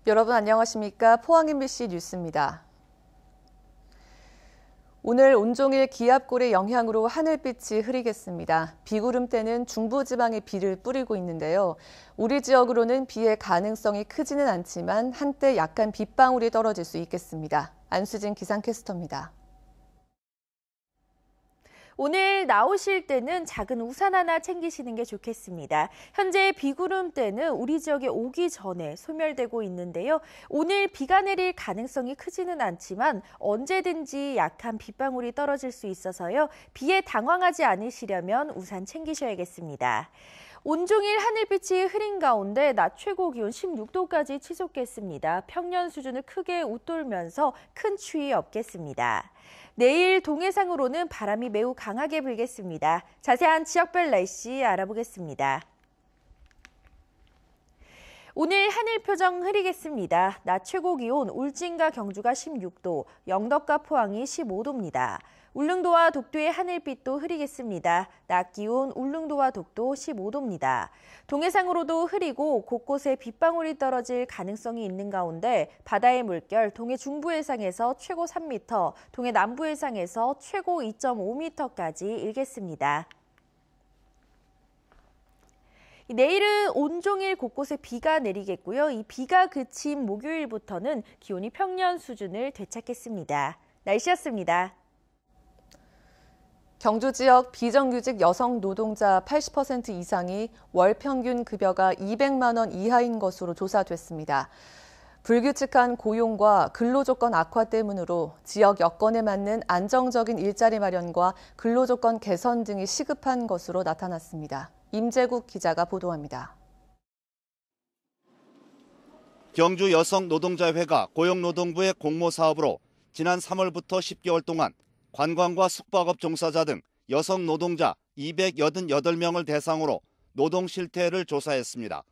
여러분 안녕하십니까? 포항 MBC 뉴스입니다. 오늘 온종일 기압골의 영향으로 하늘빛이 흐리겠습니다. 비구름대는 중부지방에 비를 뿌리고 있는데요. 우리 지역으로는 비의 가능성이 크지는 않지만 한때 약간 빗방울이 떨어질 수 있겠습니다. 안수진 기상캐스터입니다. 오늘 나오실 때는 작은 우산 하나 챙기시는 게 좋겠습니다. 현재 비구름대는 우리 지역에 오기 전에 소멸되고 있는데요. 오늘 비가 내릴 가능성이 크지는 않지만 언제든지 약한 빗방울이 떨어질 수 있어서요. 비에 당황하지 않으시려면 우산 챙기셔야겠습니다. 온종일 하늘빛이 흐린 가운데 낮 최고 기온 16도까지 치솟겠습니다. 평년 수준을 크게 웃돌면서 큰 추위 없겠습니다. 내일 동해상으로는 바람이 매우 강하게 불겠습니다. 자세한 지역별 날씨 알아보겠습니다. 오늘 하늘 표정 흐리겠습니다. 낮 최고 기온 울진과 경주가 16도, 영덕과 포항이 15도입니다. 울릉도와 독도의 하늘빛도 흐리겠습니다. 낮 기온 울릉도와 독도 15도입니다. 동해상으로도 흐리고 곳곳에 빗방울이 떨어질 가능성이 있는 가운데 바다의 물결 동해 중부 해상에서 최고 3m, 동해 남부 해상에서 최고 2.5m까지 일겠습니다. 내일은 온종일 곳곳에 비가 내리겠고요. 이 비가 그친 목요일부터는 기온이 평년 수준을 되찾겠습니다. 날씨였습니다. 경주 지역 비정규직 여성 노동자 80% 이상이 월 평균 급여가 200만 원 이하인 것으로 조사됐습니다. 불규칙한 고용과 근로조건 악화 때문으로 지역 여건에 맞는 안정적인 일자리 마련과 근로조건 개선 등이 시급한 것으로 나타났습니다. 임재국 기자가 보도합니다. 경주 여성노동자회가 고용노동부의 공모사업으로 지난 3월부터 10개월 동안 관광과 숙박업 종사자 등 여성 노동자 288명을 대상으로 노동 실태를 조사했습니다.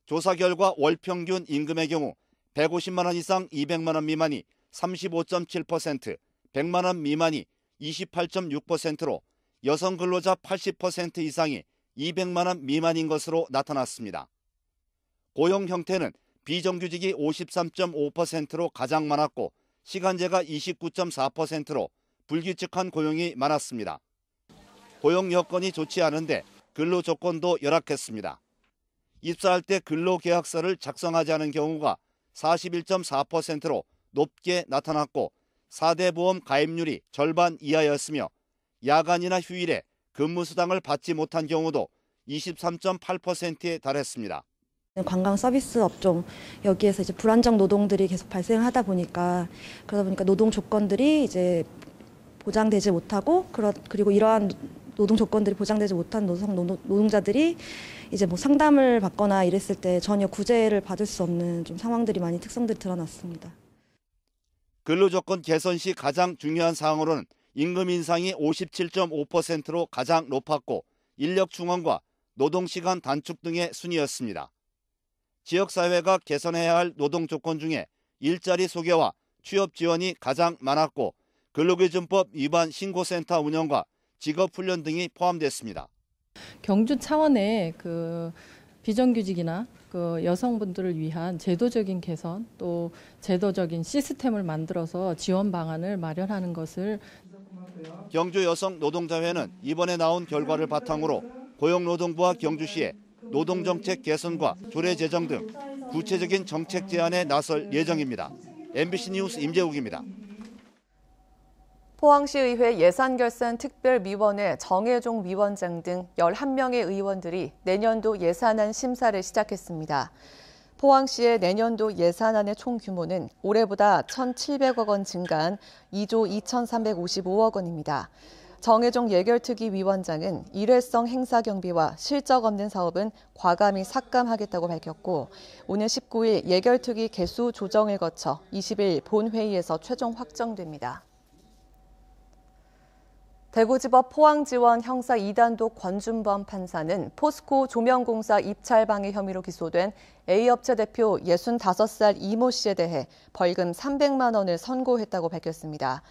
조사 결과 월 평균 임금의 경우 150만 원 이상 200만 원 미만이 35.7%, 100만 원 미만이 28.6%로 여성 근로자 80% 이상이 200만 원 미만인 것으로 나타났습니다. 고용 형태는 비정규직이 53.5%로 가장 많았고 시간제가 29.4%로 불규칙한 고용이 많았습니다. 고용 여건이 좋지 않은데 근로 조건도 열악했습니다. 입사할 때 근로계약서를 작성하지 않은 경우가 41.4%로 높게 나타났고 4대 보험 가입률이 절반 이하였으며 야간이나 휴일에 근무수당을 받지 못한 경우도 23.8%에 달했습니다. 관광 서비스 업종 여기에서 이제 불안정 노동들이 계속 발생하다 보니까 그러다 보니까 노동 조건들이 이제 보장되지 못하고 그리고 이러한 노동 조건들이 보장되지 못한 노동자들이 이제 뭐 상담을 받거나 이랬을 때 전혀 구제를 받을 수 없는 좀 상황들이 많이 특성들이 드러났습니다. 근로조건 개선 시 가장 중요한 사항으로는 임금 인상이 57.5%로 가장 높았고 인력 충원과 노동시간 단축 등의 순이었습니다. 지역사회가 개선해야 할 노동 조건 중에 일자리 소개와 취업 지원이 가장 많았고 근로기준법 위반 신고센터 운영과 직업훈련 등이 포함됐습니다. 경주 차원의 비정규직이나 여성분들을 위한 제도적인 개선 또 제도적인 시스템을 만들어서 지원 방안을 마련하는 것을 경주 여성노동자회는 이번에 나온 결과를 바탕으로 고용노동부와 경주시에 노동정책 개선과 조례 제정 등 구체적인 정책 제안에 나설 예정입니다. MBC 뉴스 임재욱입니다. 포항시의회 예산결산특별위원회 정혜종 위원장 등 11명의 의원들이 내년도 예산안 심사를 시작했습니다. 포항시의 내년도 예산안의 총 규모는 올해보다 1,700억 원 증가한 2조 2,355억 원입니다. 정혜종 예결특위 위원장은 일회성 행사 경비와 실적 없는 사업은 과감히 삭감하겠다고 밝혔고 오늘 19일 예결특위 개수 조정을 거쳐 20일 본회의에서 최종 확정됩니다. 대구지법 포항지원 형사 2단독 권준범 판사는 포스코 조명공사 입찰방해 혐의로 기소된 A업체 대표 65살 이모 씨에 대해 벌금 300만 원을 선고했다고 밝혔습니다.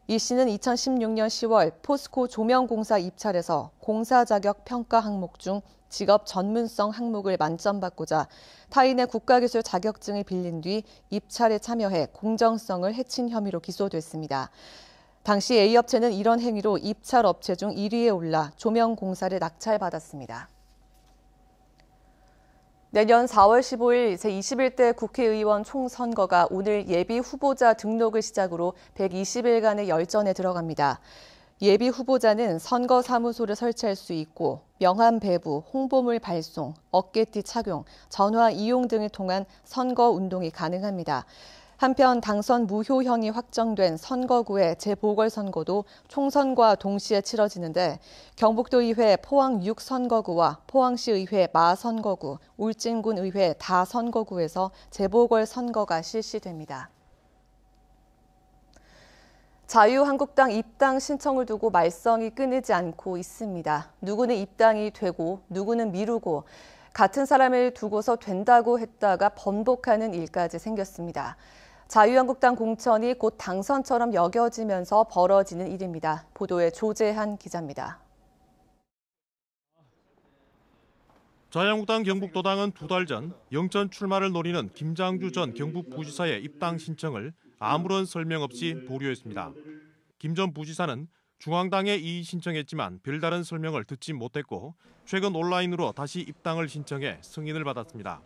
이 씨는 2016년 10월 포스코 조명공사 입찰에서 공사 자격 평가 항목 중 직업 전문성 항목을 만점받고자 타인의 국가기술 자격증을 빌린 뒤 입찰에 참여해 공정성을 해친 혐의로 기소됐습니다. 당시 A업체는 이런 행위로 입찰 업체 중 1위에 올라 조명공사를 낙찰받았습니다. 내년 4월 15일 제21대 국회의원 총선거가 오늘 예비 후보자 등록을 시작으로 120일간의 열전에 들어갑니다. 예비 후보자는 선거사무소를 설치할 수 있고 명함 배부, 홍보물 발송, 어깨띠 착용, 전화 이용 등을 통한 선거 운동이 가능합니다. 한편 당선 무효형이 확정된 선거구의 재보궐선거도 총선과 동시에 치러지는데 경북도의회 포항 6선거구와 포항시의회 마선거구, 울진군의회 다선거구에서 재보궐선거가 실시됩니다. 자유한국당 입당 신청을 두고 말썽이 끊이지 않고 있습니다. 누구는 입당이 되고 누구는 미루고 같은 사람을 두고서 된다고 했다가 번복하는 일까지 생겼습니다. 자유한국당 공천이 곧 당선처럼 여겨지면서 벌어지는 일입니다. 보도에 조재한 기자입니다. 자유한국당 경북도당은 2달 전 영천 출마를 노리는 김장주 전 경북부지사의 입당 신청을 아무런 설명 없이 보류했습니다. 김 전 부지사는 중앙당에 이의 신청했지만 별다른 설명을 듣지 못했고 최근 온라인으로 다시 입당을 신청해 승인을 받았습니다.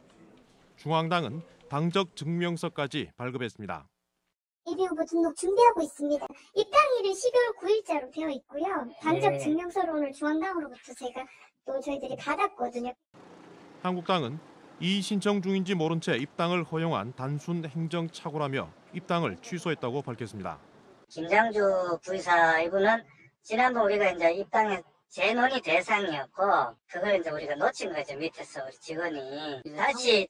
중앙당은 당적 증명서까지 발급했습니다. 예비후보 등록 준비하고 있습니다. 입당일은 12월 9일자로 되어 있고요. 당적 증명서를 오늘 중앙당으로부터 또 저희들이 받았거든요. 한국당은 이의 신청 중인지 모른 채 입당을 허용한 단순 행정착오라며 입당을 취소했다고 밝혔습니다. 김장주 부의사 이분은 지난번 우리가 이제 입당에 재논의 대상이었고 그걸 이제 우리가 놓친 거죠. 밑에서 우리 직원이 다시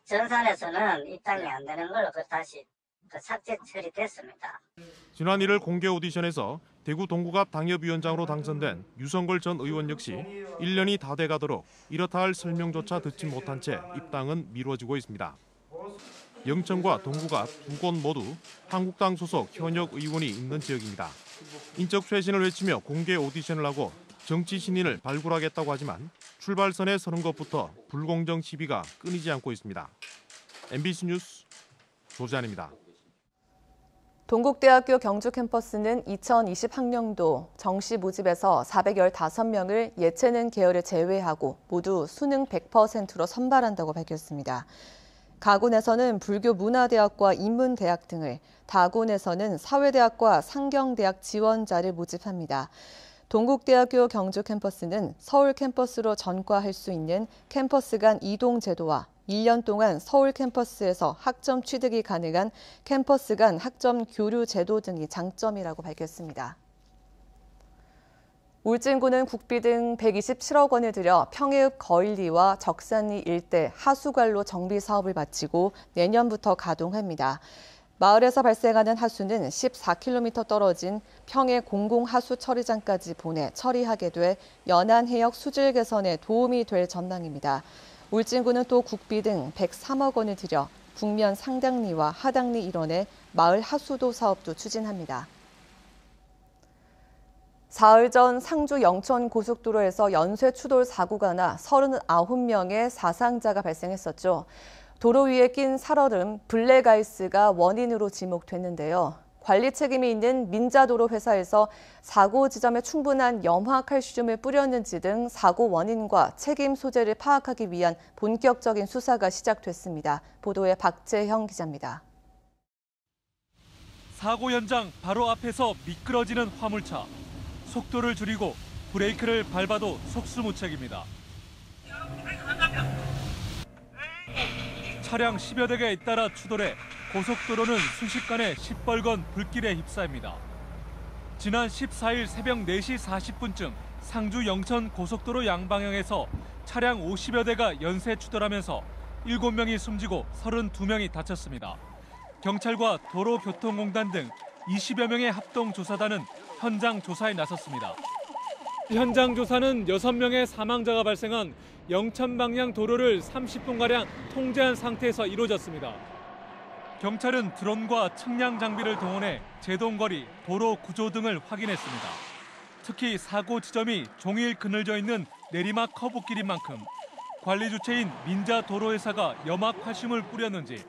전산에서는 입당이 안 되는 걸로 다시 삭제 처리됐습니다. 지난 1일 공개 오디션에서 대구 동구갑 당협위원장으로 당선된 유성걸 전 의원 역시 1년이 다 돼가도록 이렇다 할 설명조차 듣지 못한 채 입당은 미뤄지고 있습니다. 영천과 동구갑 두 곳 모두 한국당 소속 현역 의원이 있는 지역입니다. 인적 쇄신을 외치며 공개 오디션을 하고 정치 신인을 발굴하겠다고 하지만 출발선에 서는 것부터 불공정 시비가 끊이지 않고 있습니다. MBC 뉴스 조재환입니다. 동국대학교 경주 캠퍼스는 2020 학년도 정시 모집에서 415명을 예체능 계열을 제외하고 모두 수능 100%로 선발한다고 밝혔습니다. 가군에서는 불교문화대학과 인문대학 등을, 다군에서는 사회대학과 상경대학 지원자를 모집합니다. 동국대학교 경주 캠퍼스는 서울 캠퍼스로 전과할 수 있는 캠퍼스 간 이동 제도와 1년 동안 서울 캠퍼스에서 학점 취득이 가능한 캠퍼스 간 학점 교류 제도 등이 장점이라고 밝혔습니다. 울진군은 국비 등 127억 원을 들여 평해읍 거일리와 적산리 일대 하수관로 정비 사업을 마치고 내년부터 가동합니다. 마을에서 발생하는 하수는 14km 떨어진 평해 공공하수처리장까지 보내 처리하게 돼 연안해역 수질 개선에 도움이 될 전망입니다. 울진군은 또 국비 등 103억 원을 들여 북면 상당리와 하당리 일원의 마을 하수도 사업도 추진합니다. 사흘 전 상주 영천 고속도로에서 연쇄 추돌 사고가 나 39명의 사상자가 발생했었죠. 도로 위에 낀 살얼음 블랙아이스가 원인으로 지목됐는데요. 관리 책임이 있는 민자도로 회사에서 사고 지점에 충분한 염화칼슘을 뿌렸는지 등 사고 원인과 책임 소재를 파악하기 위한 본격적인 수사가 시작됐습니다. 보도에 박재형 기자입니다. 사고 현장 바로 앞에서 미끄러지는 화물차. 속도를 줄이고 브레이크를 밟아도 속수무책입니다. 차량 10여 대가 잇따라 추돌해 고속도로는 순식간에 시뻘건 불길에 휩싸입니다. 지난 14일 새벽 4시 40분쯤 상주 영천 고속도로 양방향에서 차량 50여 대가 연쇄 추돌하면서 7명이 숨지고 32명이 다쳤습니다. 경찰과 도로교통공단 등 20여 명의 합동조사단은 현장 조사에 나섰습니다. 현장 조사는 6명의 사망자가 발생한 영천 방향 도로를 30분가량 통제한 상태에서 이루어졌습니다. 경찰은 드론과 측량 장비를 동원해 제동거리, 도로 구조 등을 확인했습니다. 특히 사고 지점이 종일 그늘져 있는 내리막 커브길인 만큼 관리 주체인 민자도로회사가 염화칼슘을 뿌렸는지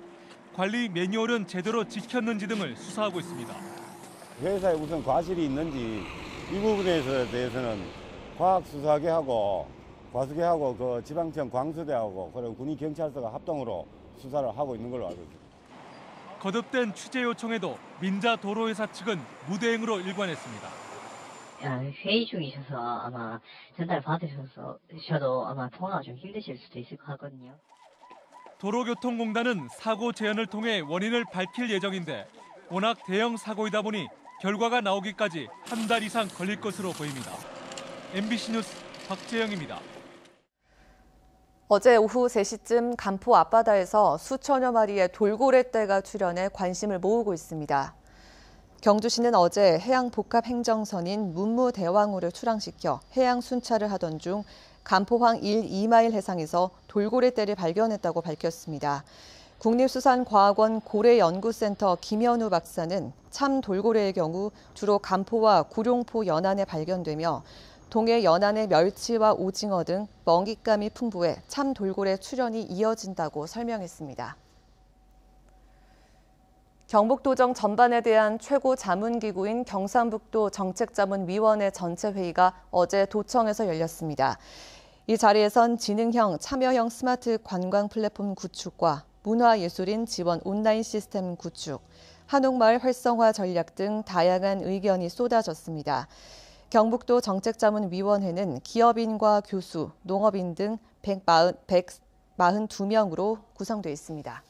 관리 매뉴얼은 제대로 지켰는지 등을 수사하고 있습니다. 회사에 우선 과실이 있는지 이 부분에 대해서는 과학수사계하고 과수계하고 그 지방청 광수대하고 그리고 군의경찰서가 합동으로 수사를 하고 있는 걸로 알고 있습니다. 거듭된 취재 요청에도 민자도로회사 측은 무대응으로 일관했습니다. 회의 중이셔서 아마 전달 받으셔도 아마 통화가 좀 힘드실 수도 있을 것 같거든요. 도로교통공단은 사고 재현을 통해 원인을 밝힐 예정인데 워낙 대형 사고이다 보니 결과가 나오기까지 한 달 이상 걸릴 것으로 보입니다. MBC 뉴스 박재영입니다. 어제 오후 3시쯤 간포 앞바다에서 수천여 마리의 돌고래떼가 출현해 관심을 모으고 있습니다. 경주시는 어제 해양복합행정선인 문무대왕호를 출항시켜 해양 순찰을 하던 중 간포항 1, 2마일 해상에서 돌고래떼를 발견했다고 밝혔습니다. 국립수산과학원 고래연구센터 김현우 박사는 참 돌고래의 경우 주로 간포와 구룡포 연안에 발견되며 동해 연안의 멸치와 오징어 등 먹잇감이 풍부해 참 돌고래 출현이 이어진다고 설명했습니다. 경북도정 전반에 대한 최고 자문기구인 경상북도 정책자문위원회 전체 회의가 어제 도청에서 열렸습니다. 이 자리에선 지능형, 참여형 스마트 관광 플랫폼 구축과 문화예술인 지원 온라인 시스템 구축, 한옥마을 활성화 전략 등 다양한 의견이 쏟아졌습니다. 경북도 정책자문위원회는 기업인과 교수, 농업인 등 142명으로 구성되어 있습니다.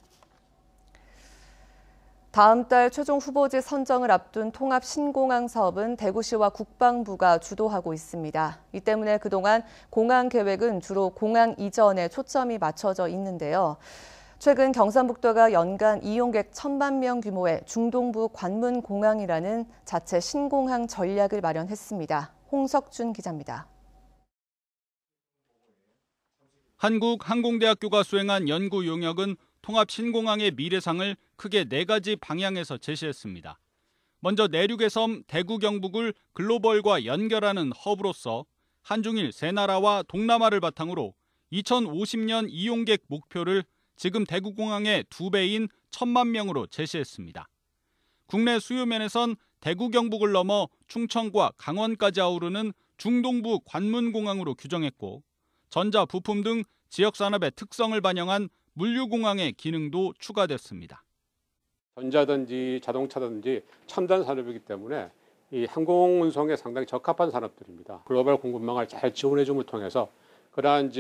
다음 달 최종 후보지 선정을 앞둔 통합 신공항 사업은 대구시와 국방부가 주도하고 있습니다. 이 때문에 그동안 공항 계획은 주로 공항 이전에 초점이 맞춰져 있는데요. 최근 경상북도가 연간 이용객 1,000만 명 규모의 중동부 관문공항이라는 자체 신공항 전략을 마련했습니다. 홍석준 기자입니다. 한국항공대학교가 수행한 연구 용역은 통합 신공항의 미래상을 크게 4가지 방향에서 제시했습니다. 먼저 내륙의 섬 대구 경북을 글로벌과 연결하는 허브로서 한중일 세 나라와 동남아를 바탕으로 2050년 이용객 목표를 지금 대구공항의 2배인 1,000만 명으로 제시했습니다. 국내 수요면에선 대구 경북을 넘어 충청과 강원까지 아우르는 중동부 관문공항으로 규정했고 전자, 부품 등 지역산업의 특성을 반영한 물류공항의 기능도 추가됐습니다. 전자든지 자동차든지 첨단 산업이기 때문에 이 항공운송에 상당히 적합한 산업들입니다. 글로벌 공급망을 잘 지원해줌을 통해서 그러한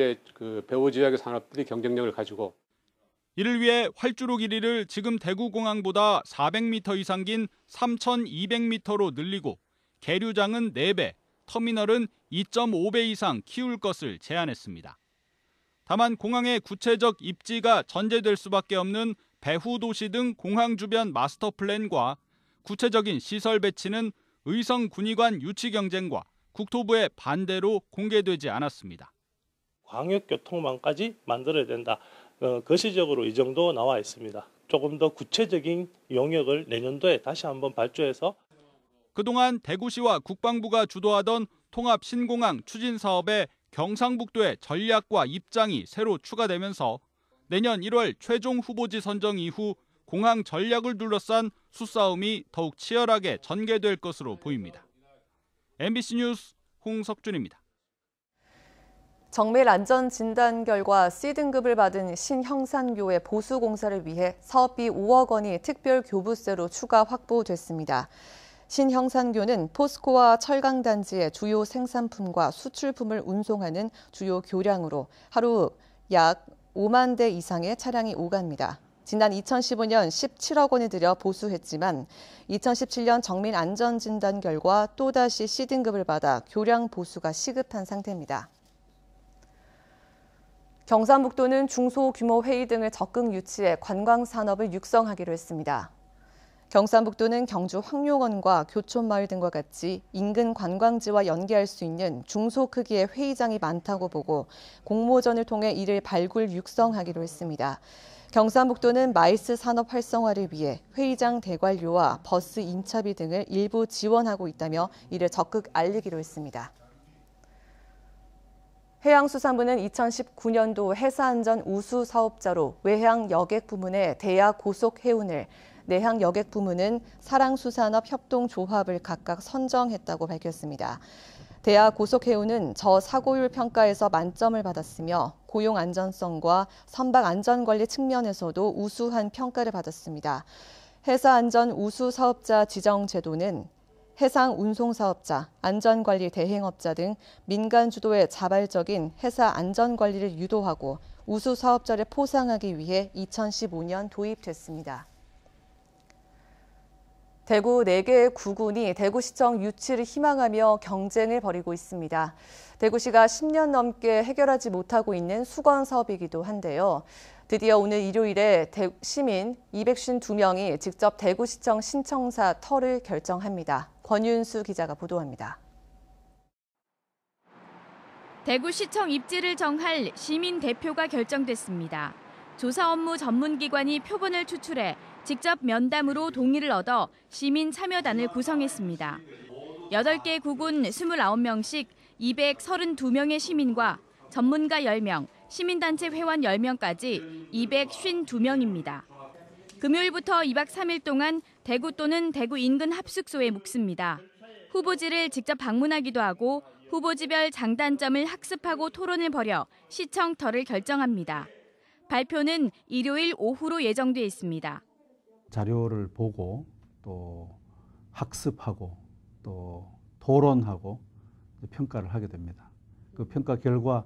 배후 지역의 산업들이 경쟁력을 가지고 이를 위해 활주로 길이를 지금 대구공항보다 400m 이상 긴 3,200m로 늘리고 계류장은 4배, 터미널은 2.5배 이상 키울 것을 제안했습니다. 다만 공항의 구체적 입지가 전제될 수밖에 없는 배후 도시 등 공항 주변 마스터 플랜과 구체적인 시설 배치는 의성 군의관 유치 경쟁과 국토부의 반대로 공개되지 않았습니다. 광역교통망까지 만들어야 된다. 거시적으로 이 정도 나와 있습니다. 조금 더 구체적인 용역을 내년도에 다시 한번 발주해서 그동안 대구시와 국방부가 주도하던 통합 신공항 추진 사업에 경상북도의 전략과 입장이 새로 추가되면서 내년 1월 최종 후보지 선정 이후 공항 전략을 둘러싼 수싸움이 더욱 치열하게 전개될 것으로 보입니다. MBC 뉴스 홍석준입니다. 정밀 안전 진단 결과 C등급을 받은 신형산교의 보수 공사를 위해 사업비 5억 원이 특별 교부세로 추가 확보됐습니다. 신형산교는 포스코와 철강단지의 주요 생산품과 수출품을 운송하는 주요 교량으로 하루 약 5만 대 이상의 차량이 오갑니다. 지난 2015년 17억 원을 들여 보수했지만 2017년 정밀 안전 진단 결과 또다시 C등급을 받아 교량 보수가 시급한 상태입니다. 경상북도는 중소규모 회의 등을 적극 유치해 관광산업을 육성하기로 했습니다. 경상북도는 경주 황룡원과 교촌마을 등과 같이 인근 관광지와 연계할 수 있는 중소 크기의 회의장이 많다고 보고 공모전을 통해 이를 발굴 육성하기로 했습니다. 경상북도는 마이스 산업 활성화를 위해 회의장 대관료와 버스 임차비 등을 일부 지원하고 있다며 이를 적극 알리기로 했습니다. 해양수산부는 2019년도 해사안전 우수 사업자로 외항 여객 부문의 대야 고속 해운을, 내항 여객 부문은 사랑수산업 협동조합을 각각 선정했다고 밝혔습니다. 대야 고속 해운은 저사고율 평가에서 만점을 받았으며 고용 안전성과 선박 안전관리 측면에서도 우수한 평가를 받았습니다. 해사안전 우수 사업자 지정 제도는 해상 운송사업자, 안전관리 대행업자 등 민간 주도의 자발적인 해사 안전관리를 유도하고 우수 사업자를 포상하기 위해 2015년 도입됐습니다. 대구 4개의 구군이 대구시청 유치를 희망하며 경쟁을 벌이고 있습니다. 대구시가 10년 넘게 해결하지 못하고 있는 수건 사업이기도 한데요. 드디어 오늘 일요일에 시민 252명이 직접 대구시청 신청사 터를 결정합니다. 권윤수 기자가 보도합니다. 대구시청 입지를 정할 시민 대표가 결정됐습니다. 조사 업무 전문기관이 표본을 추출해 직접 면담으로 동의를 얻어 시민 참여단을 구성했습니다. 8개 구군 29명씩 232명의 시민과 전문가 10명, 시민단체 회원 10명까지 252명입니다. 금요일부터 2박 3일 동안 대구 또는 대구 인근 합숙소에 묵습니다. 후보지를 직접 방문하기도 하고 후보지별 장단점을 학습하고 토론을 벌여 시청 터를 결정합니다. 발표는 일요일 오후로 예정돼 있습니다. 자료를 보고 또 학습하고 또 토론하고 평가를 하게 됩니다. 그 평가 결과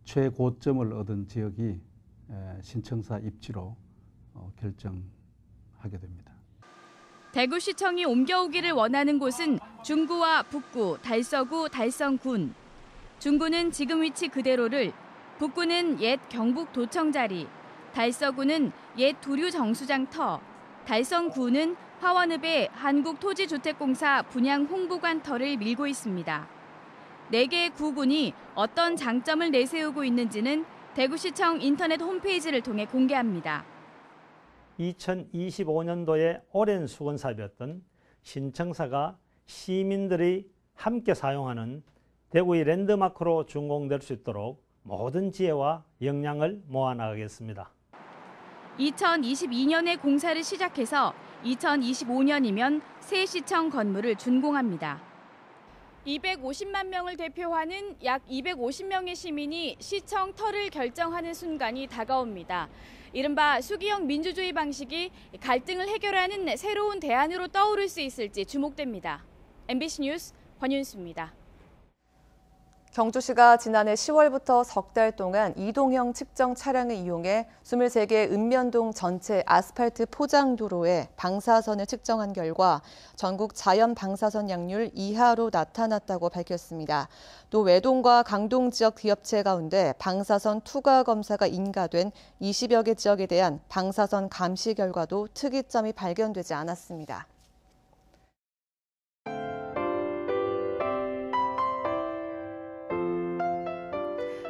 최고점을 얻은 지역이 신청사 입지로 결정하게 됩니다. 대구시청이 옮겨오기를 원하는 곳은 중구와 북구, 달서구, 달성군. 중구는 지금 위치 그대로를, 북구는 옛 경북도청 자리, 달서구는 옛 두류 정수장 터, 달성구는 화원읍의 한국토지주택공사 분양 홍보관 터를 밀고 있습니다. 4개의 구군이 어떤 장점을 내세우고 있는지는 대구시청 인터넷 홈페이지를 통해 공개합니다. 2025년도에 오랜 수건 사업이었던 신청사가 시민들이 함께 사용하는 대구의 랜드마크로 준공될 수 있도록 모든 지혜와 역량을 모아나가겠습니다. 2022년에 공사를 시작해서 2025년이면 새 시청 건물을 준공합니다. 250만 명을 대표하는 약 250명의 시민이 시청 터를 결정하는 순간이 다가옵니다. 이른바 수기형 민주주의 방식이 갈등을 해결하는 새로운 대안으로 떠오를 수 있을지 주목됩니다. MBC 뉴스 권윤수입니다. 경주시가 지난해 10월부터 석 달 동안 이동형 측정 차량을 이용해 23개 읍면동 전체 아스팔트 포장도로에 방사선을 측정한 결과 전국 자연 방사선 약률 이하로 나타났다고 밝혔습니다. 또 외동과 강동 지역 기업체 가운데 방사선 투과 검사가 인가된 20여 개 지역에 대한 방사선 감시 결과도 특이점이 발견되지 않았습니다.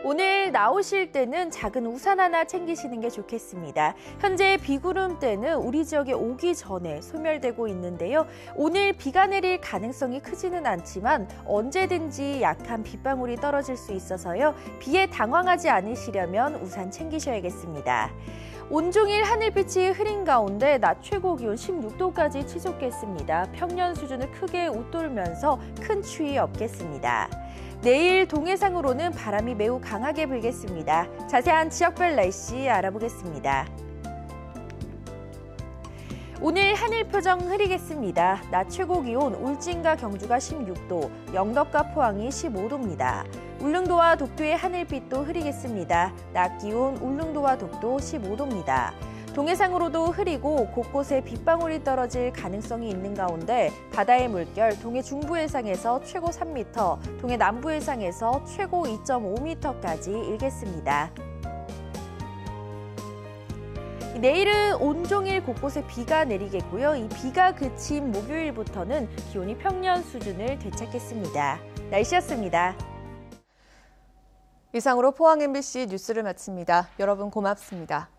오늘 나오실 때는 작은 우산 하나 챙기시는 게 좋겠습니다. 현재 비구름대는 우리 지역에 오기 전에 소멸되고 있는데요. 오늘 비가 내릴 가능성이 크지는 않지만 언제든지 약한 빗방울이 떨어질 수 있어서요. 비에 당황하지 않으시려면 우산 챙기셔야겠습니다. 온종일 하늘빛이 흐린 가운데 낮 최고 기온 16도까지 치솟겠습니다. 평년 수준을 크게 웃돌면서 큰 추위 없겠습니다. 내일 동해상으로는 바람이 매우 강하게 불겠습니다. 자세한 지역별 날씨 알아보겠습니다. 오늘 하늘 표정 흐리겠습니다. 낮 최고 기온 울진과 경주가 16도, 영덕과 포항이 15도입니다. 울릉도와 독도의 하늘빛도 흐리겠습니다. 낮 기온 울릉도와 독도 15도입니다. 동해상으로도 흐리고 곳곳에 빗방울이 떨어질 가능성이 있는 가운데 바다의 물결 동해 중부 해상에서 최고 3m, 동해 남부 해상에서 최고 2.5m까지 일겠습니다. 내일은 온종일 곳곳에 비가 내리겠고요. 이 비가 그친 목요일부터는 기온이 평년 수준을 되찾겠습니다. 날씨였습니다. 이상으로 포항 MBC 뉴스를 마칩니다. 여러분 고맙습니다.